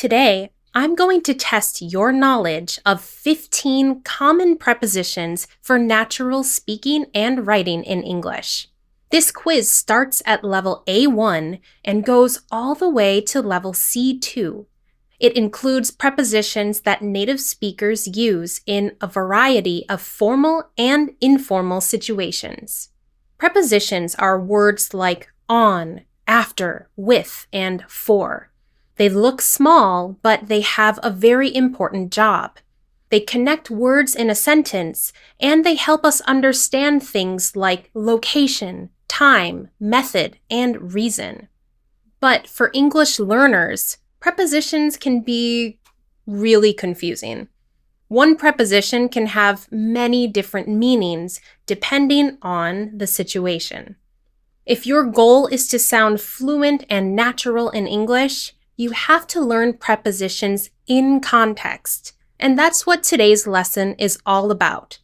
Today, I'm going to test your knowledge of 15 common prepositions for natural speaking and writing in English. This quiz starts at level A1 and goes all the way to level C2. It includes prepositions that native speakers use in a variety of formal and informal situations. Prepositions are words like on, after, with, and for. They look small, but they have a very important job. They connect words in a sentence, and they help us understand things like location, time, method, and reason. But for English learners, prepositions can be really confusing. One preposition can have many different meanings depending on the situation. If your goal is to sound fluent and natural in English, you have to learn prepositions in context, and that's what today's lesson is all about.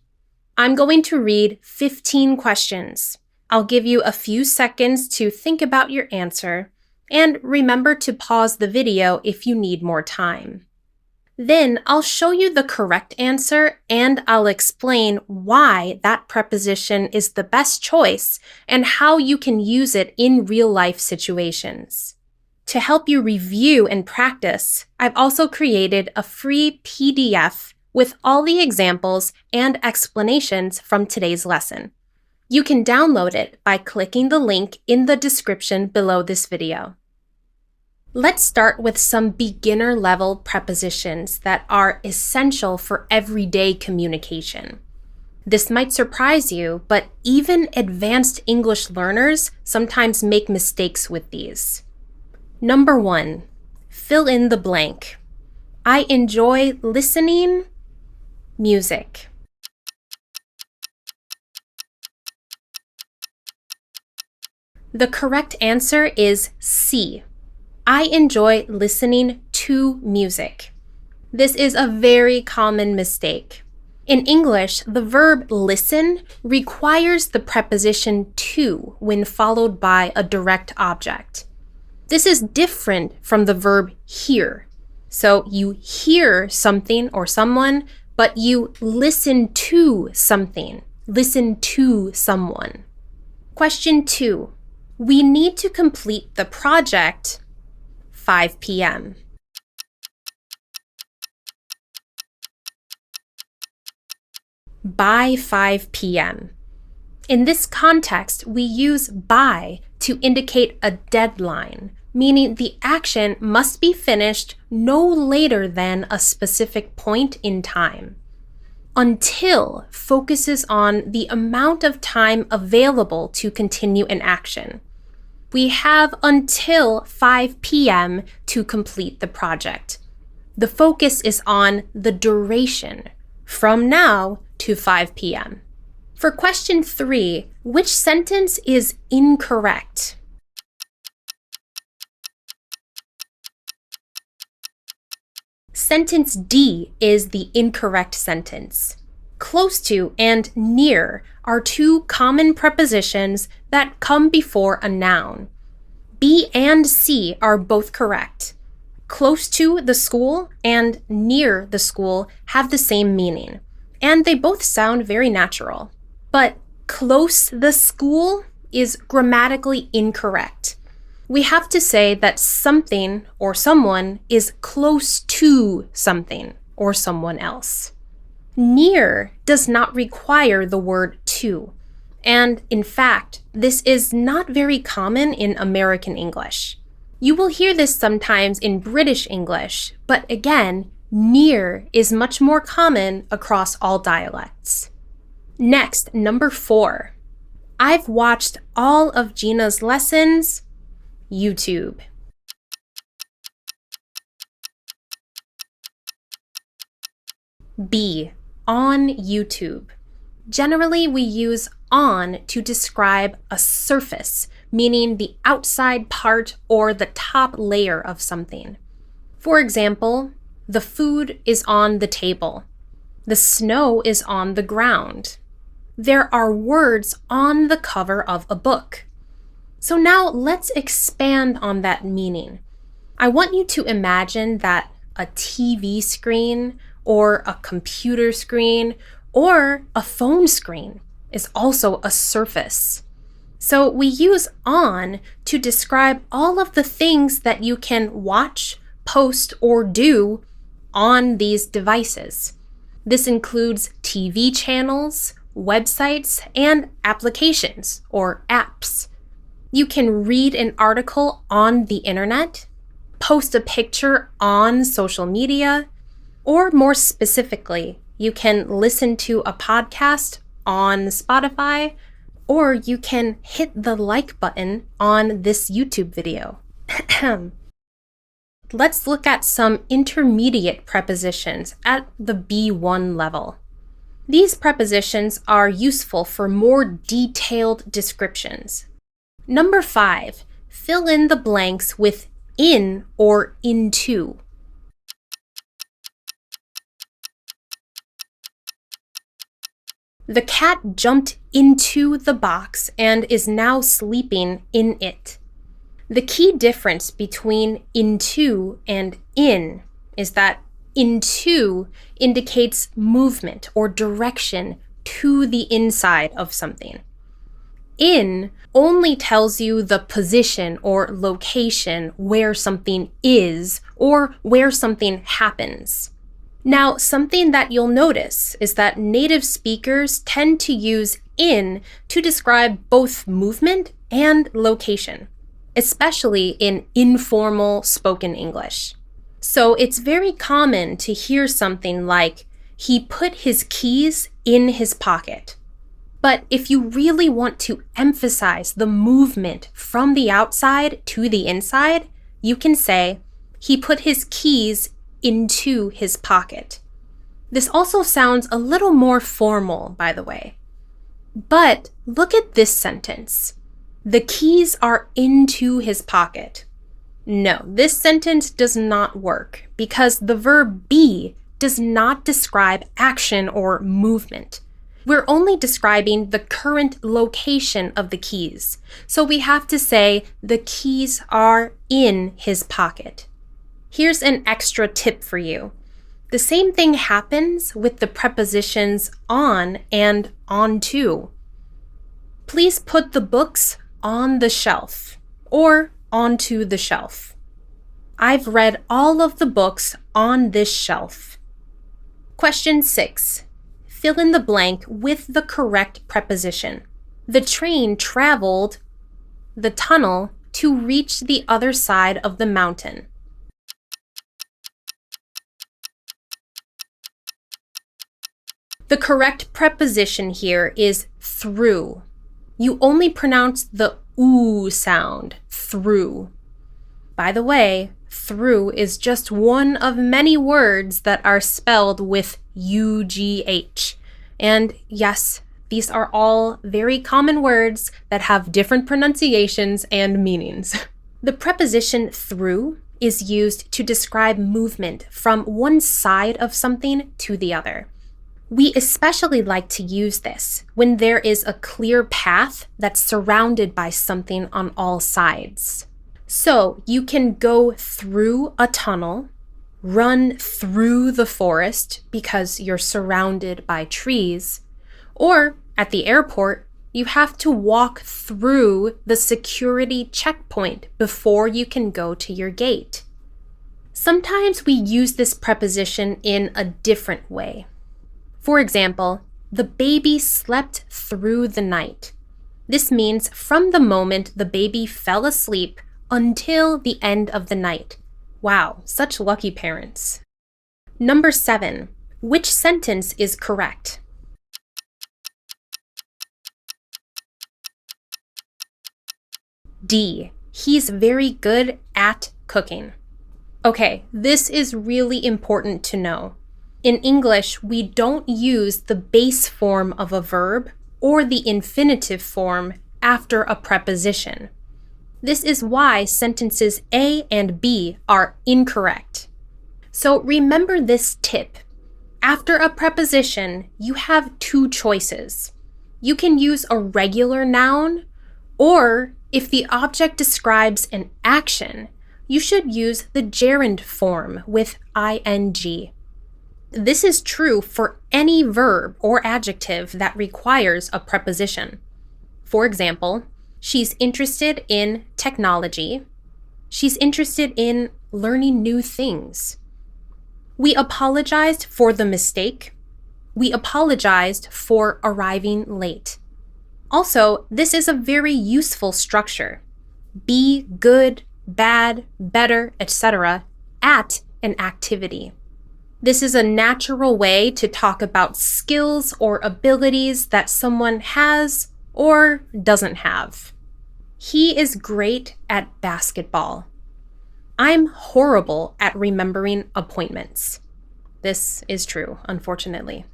I'm going to read 15 questions. I'll give you a few seconds to think about your answer, and remember to pause the video if you need more time. Then I'll show you the correct answer, and I'll explain why that preposition is the best choice and how you can use it in real-life situations. To help you review and practice, I've also created a free PDF with all the examples and explanations from today's lesson. You can download it by clicking the link in the description below this video. Let's start with some beginner-level prepositions that are essential for everyday communication. This might surprise you, but even advanced English learners sometimes make mistakes with these. Number 1, fill in the blank. I enjoy listening music. The correct answer is C. I enjoy listening to music. This is a very common mistake. In English, the verb listen requires the preposition to when followed by a direct object. This is different from the verb hear. So you hear something or someone, but you listen to something, listen to someone. Question 2. We need to complete the project 5 p.m. By 5 p.m. In this context, we use by to indicate a deadline, meaning the action must be finished no later than a specific point in time. Until focuses on the amount of time available to continue an action. We have until 5 p.m. to complete the project. The focus is on the duration, from now to 5 p.m. For question 3, which sentence is incorrect? Sentence D is the incorrect sentence. Close to and near are two common prepositions that come before a noun. B and C are both correct. Close to the school and near the school have the same meaning, and they both sound very natural. But close the school is grammatically incorrect. We have to say that something or someone is close to something or someone else. Near does not require the word to, and in fact, this is not very common in American English. You will hear this sometimes in British English, but again, near is much more common across all dialects. Next, number 4. I've watched all of Gina's lessons, YouTube. B. On YouTube. Generally, we use on to describe a surface, meaning the outside part or the top layer of something. For example, the food is on the table. The snow is on the ground. There are words on the cover of a book. So now let's expand on that meaning. I want you to imagine that a TV screen or a computer screen or a phone screen is also a surface. So we use on to describe all of the things that you can watch, post, or do on these devices. This includes TV channels, websites, and applications or apps. You can read an article on the internet, post a picture on social media, or more specifically, you can listen to a podcast on Spotify, or you can hit the like button on this YouTube video. Let's look at some intermediate prepositions at the B1 level. These prepositions are useful for more detailed descriptions. Number 5, fill in the blanks with in or into. The cat jumped into the box and is now sleeping in it. The key difference between into and in is that into indicates movement or direction to the inside of something. In only tells you the position or location where something is or where something happens. Now, something that you'll notice is that native speakers tend to use in to describe both movement and location, especially in informal spoken English. So it's very common to hear something like, he put his keys in his pocket. But if you really want to emphasize the movement from the outside to the inside, you can say, he put his keys into his pocket. This also sounds a little more formal, by the way. But look at this sentence. The keys are into his pocket. No, this sentence does not work because the verb be does not describe action or movement. We're only describing the current location of the keys. So we have to say the keys are in his pocket. Here's an extra tip for you. The same thing happens with the prepositions on and onto. Please put the books on the shelf or onto the shelf. I've read all of the books on this shelf. Question 6. Fill in the blank with the correct preposition. The train traveled the tunnel to reach the other side of the mountain. The correct preposition here is through. You only pronounce the oo sound, through. By the way, through is just one of many words that are spelled with UGH. And yes, these are all very common words that have different pronunciations and meanings. The preposition through is used to describe movement from one side of something to the other. We especially like to use this when there is a clear path that's surrounded by something on all sides. So you can go through a tunnel, run through the forest because you're surrounded by trees, or at the airport, you have to walk through the security checkpoint before you can go to your gate. Sometimes we use this preposition in a different way. For example, the baby slept through the night. This means from the moment the baby fell asleep until the end of the night. Wow, such lucky parents. Number 7, which sentence is correct? D, he's very good at cooking. Okay, this is really important to know. In English, we don't use the base form of a verb or the infinitive form after a preposition. This is why sentences A and B are incorrect. So remember this tip. After a preposition, you have two choices. You can use a regular noun, or if the object describes an action, you should use the gerund form with ing. This is true for any verb or adjective that requires a preposition. For example, she's interested in technology. She's interested in learning new things. We apologized for the mistake. We apologized for arriving late. Also, this is a very useful structure. Be good, bad, better, etc. at an activity. This is a natural way to talk about skills or abilities that someone has or doesn't have. He is great at basketball. I'm horrible at remembering appointments. This is true, unfortunately.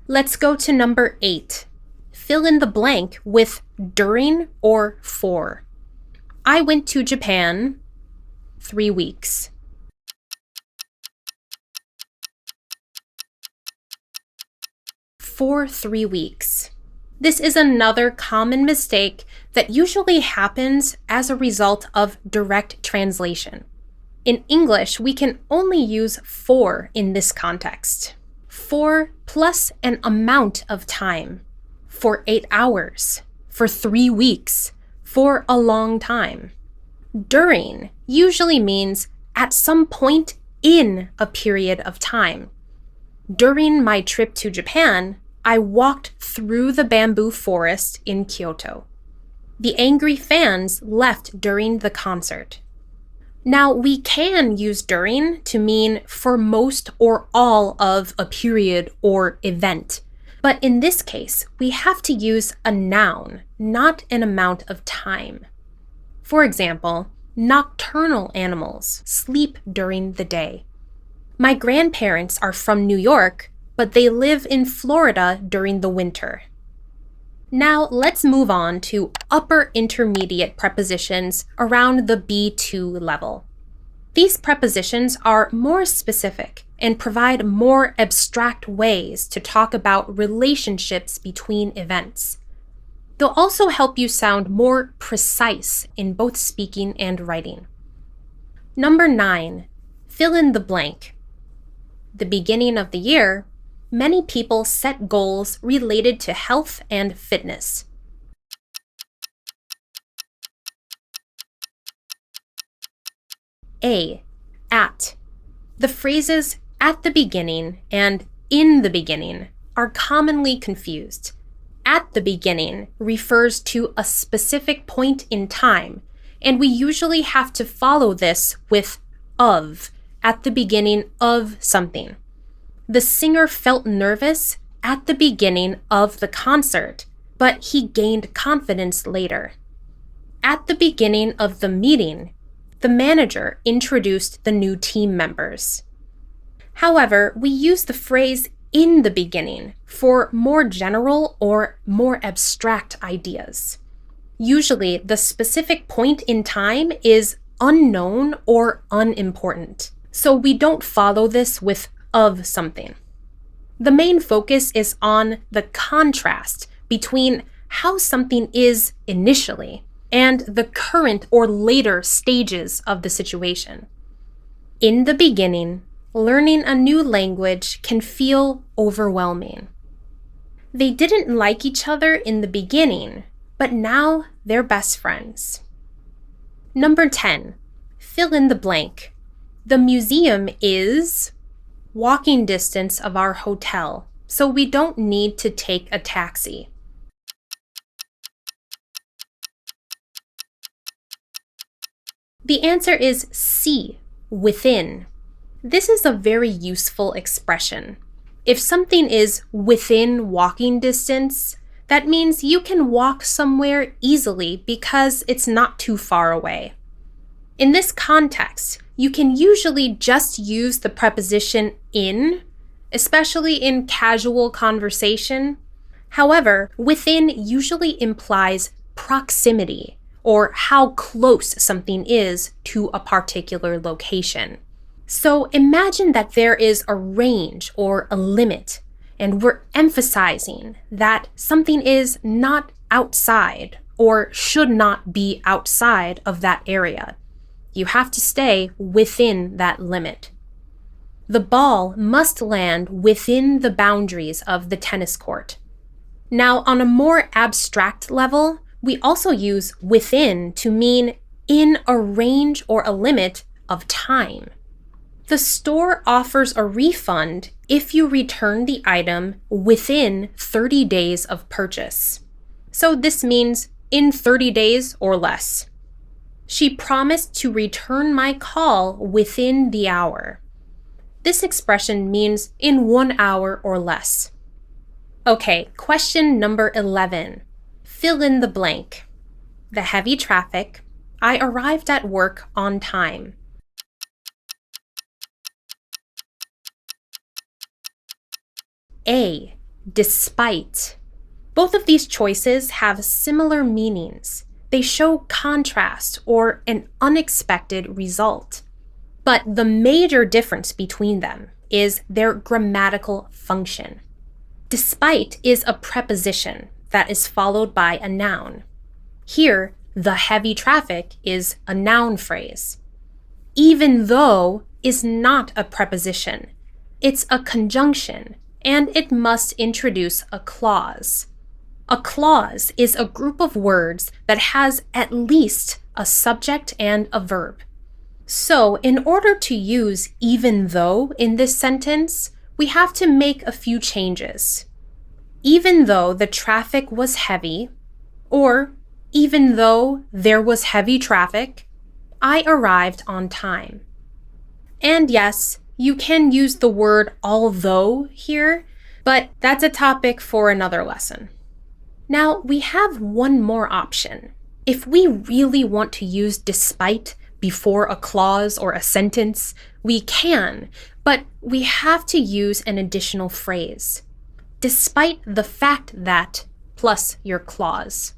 Let's go to number 8. Fill in the blank with during or for. I went to Japan 3 weeks. For 3 weeks. This is another common mistake that usually happens as a result of direct translation. In English, we can only use for in this context. For plus an amount of time. For 8 hours. For 3 weeks. For a long time. During usually means at some point in a period of time. During my trip to Japan, I walked through the bamboo forest in Kyoto. The angry fans left during the concert. Now, we can use during to mean for most or all of a period or event. But in this case, we have to use a noun, not an amount of time. For example, nocturnal animals sleep during the day. My grandparents are from New York, but they live in Florida during the winter. Now let's move on to upper intermediate prepositions around the B2 level. These prepositions are more specific and provide more abstract ways to talk about relationships between events. They'll also help you sound more precise in both speaking and writing. Number 9, fill in the blank. The beginning of the year, many people set goals related to health and fitness. A. At. The phrases at the beginning and in the beginning are commonly confused. At the beginning refers to a specific point in time, and we usually have to follow this with of, at the beginning of something. The singer felt nervous at the beginning of the concert, but he gained confidence later. At the beginning of the meeting, the manager introduced the new team members. However, we use the phrase in the beginning for more general or more abstract ideas. Usually, the specific point in time is unknown or unimportant, so we don't follow this with of something. The main focus is on the contrast between how something is initially and the current or later stages of the situation. In the beginning, learning a new language can feel overwhelming. They didn't like each other in the beginning, but now they're best friends. Number 10, fill in the blank. The museum is walking distance of our hotel, so we don't need to take a taxi. The answer is C, within. This is a very useful expression. If something is within walking distance, that means you can walk somewhere easily because it's not too far away. In this context, you can usually just use the preposition in, especially in casual conversation. However, within usually implies proximity or how close something is to a particular location. So imagine that there is a range or a limit, and we're emphasizing that something is not outside or should not be outside of that area. You have to stay within that limit. The ball must land within the boundaries of the tennis court. Now, on a more abstract level, we also use within to mean in a range or a limit of time. The store offers a refund if you return the item within 30 days of purchase. So this means in 30 days or less. She promised to return my call within the hour. This expression means in 1 hour or less. Okay, question number 11. Fill in the blank. The heavy traffic. I arrived at work on time. A. Despite. Both of these choices have similar meanings. They show contrast or an unexpected result. But the major difference between them is their grammatical function. Despite is a preposition that is followed by a noun. Here, the heavy traffic is a noun phrase. Even though is not a preposition. It's a conjunction, and it must introduce a clause. A clause is a group of words that has at least a subject and a verb. So, in order to use even though in this sentence, we have to make a few changes. Even though the traffic was heavy, or even though there was heavy traffic, I arrived on time. And yes, you can use the word although here, but that's a topic for another lesson. Now, we have one more option. If we really want to use despite before a clause or a sentence, we can, but we have to use an additional phrase. Despite the fact that plus your clause.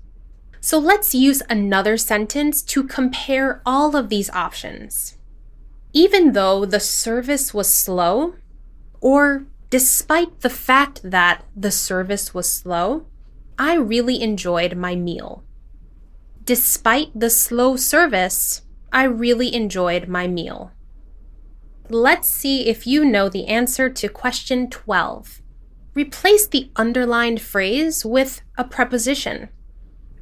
So let's use another sentence to compare all of these options. Even though the service was slow, or despite the fact that the service was slow, I really enjoyed my meal. Despite the slow service, I really enjoyed my meal. Let's see if you know the answer to question 12. Replace the underlined phrase with a preposition.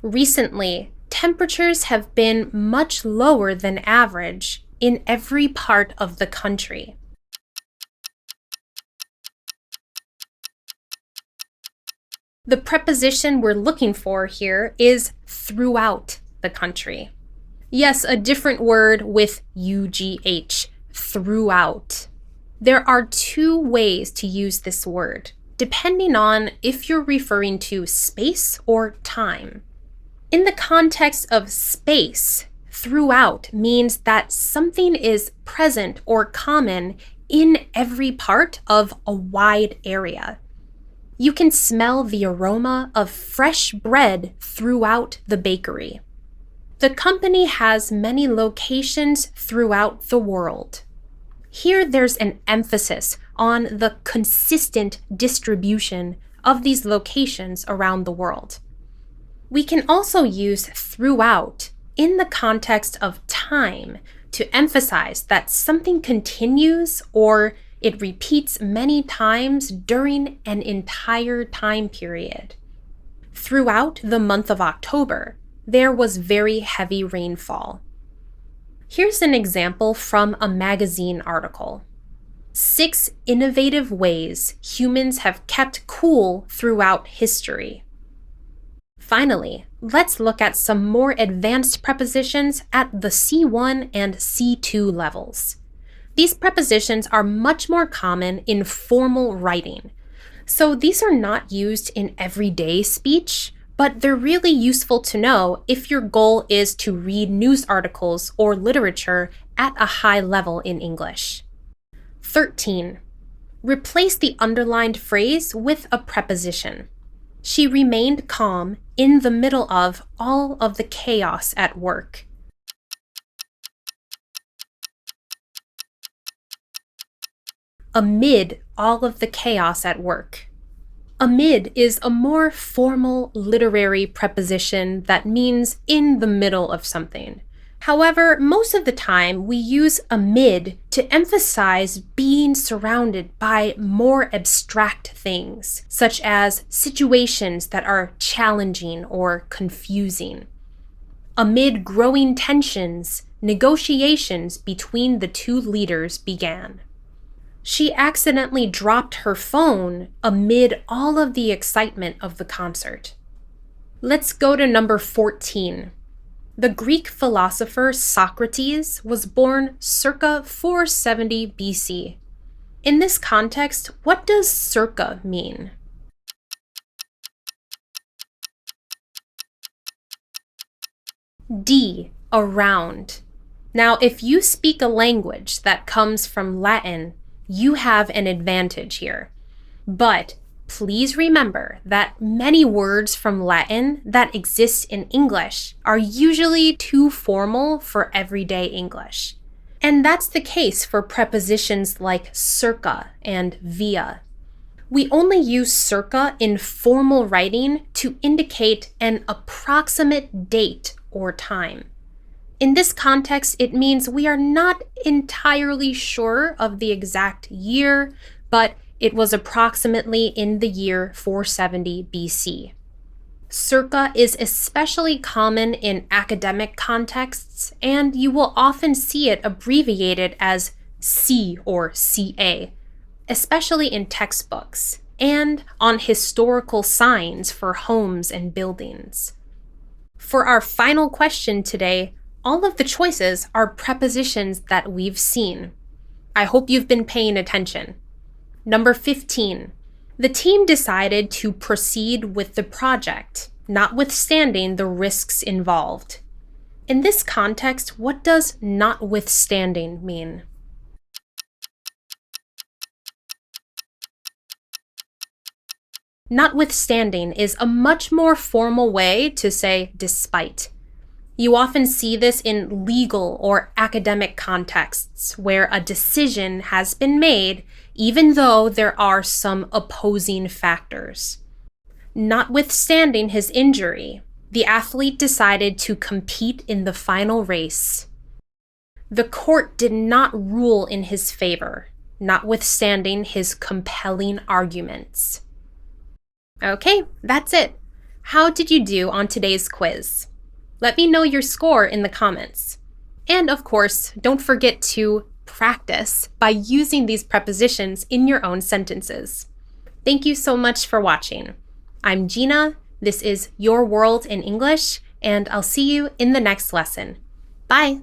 Recently, temperatures have been much lower than average in every part of the country. The preposition we're looking for here is throughout the country. Yes, a different word with UGH, throughout. There are two ways to use this word, depending on if you're referring to space or time. In the context of space, throughout means that something is present or common in every part of a wide area. You can smell the aroma of fresh bread throughout the bakery. The company has many locations throughout the world. Here there's an emphasis on the consistent distribution of these locations around the world. We can also use throughout in the context of time to emphasize that something continues or it repeats many times during an entire time period. Throughout the month of October, there was very heavy rainfall. Here's an example from a magazine article. 6 innovative ways humans have kept cool throughout history. Finally, let's look at some more advanced prepositions at the C1 and C2 levels. These prepositions are much more common in formal writing. So these are not used in everyday speech, but they're really useful to know if your goal is to read news articles or literature at a high level in English. 13. Replace the underlined phrase with a preposition. She remained calm in the middle of all of the chaos at work. Amid all of the chaos at work. Amid is a more formal literary preposition that means in the middle of something. However, most of the time we use amid to emphasize being surrounded by more abstract things, such as situations that are challenging or confusing. Amid growing tensions, negotiations between the two leaders began. She accidentally dropped her phone amid all of the excitement of the concert. Let's go to number 14. The Greek philosopher Socrates was born circa 470 BC. In this context, what does circa mean? D. Around. Now, if you speak a language that comes from Latin, you have an advantage here. But please remember that many words from Latin that exist in English are usually too formal for everyday English. And that's the case for prepositions like circa and via. We only use circa in formal writing to indicate an approximate date or time. In this context, it means we are not entirely sure of the exact year, but it was approximately in the year 470 BC. Circa is especially common in academic contexts, and you will often see it abbreviated as C or CA, especially in textbooks and on historical signs for homes and buildings. For our final question today, all of the choices are prepositions that we've seen. I hope you've been paying attention. Number 15. The team decided to proceed with the project, notwithstanding the risks involved. In this context, what does notwithstanding mean? Notwithstanding is a much more formal way to say despite. You often see this in legal or academic contexts where a decision has been made even though there are some opposing factors. Notwithstanding his injury, the athlete decided to compete in the final race. The court did not rule in his favor, notwithstanding his compelling arguments. Okay, that's it. How did you do on today's quiz? Let me know your score in the comments. And of course, don't forget to practice by using these prepositions in your own sentences. Thank you so much for watching. I'm Gina, this is Your World in English, and I'll see you in the next lesson. Bye!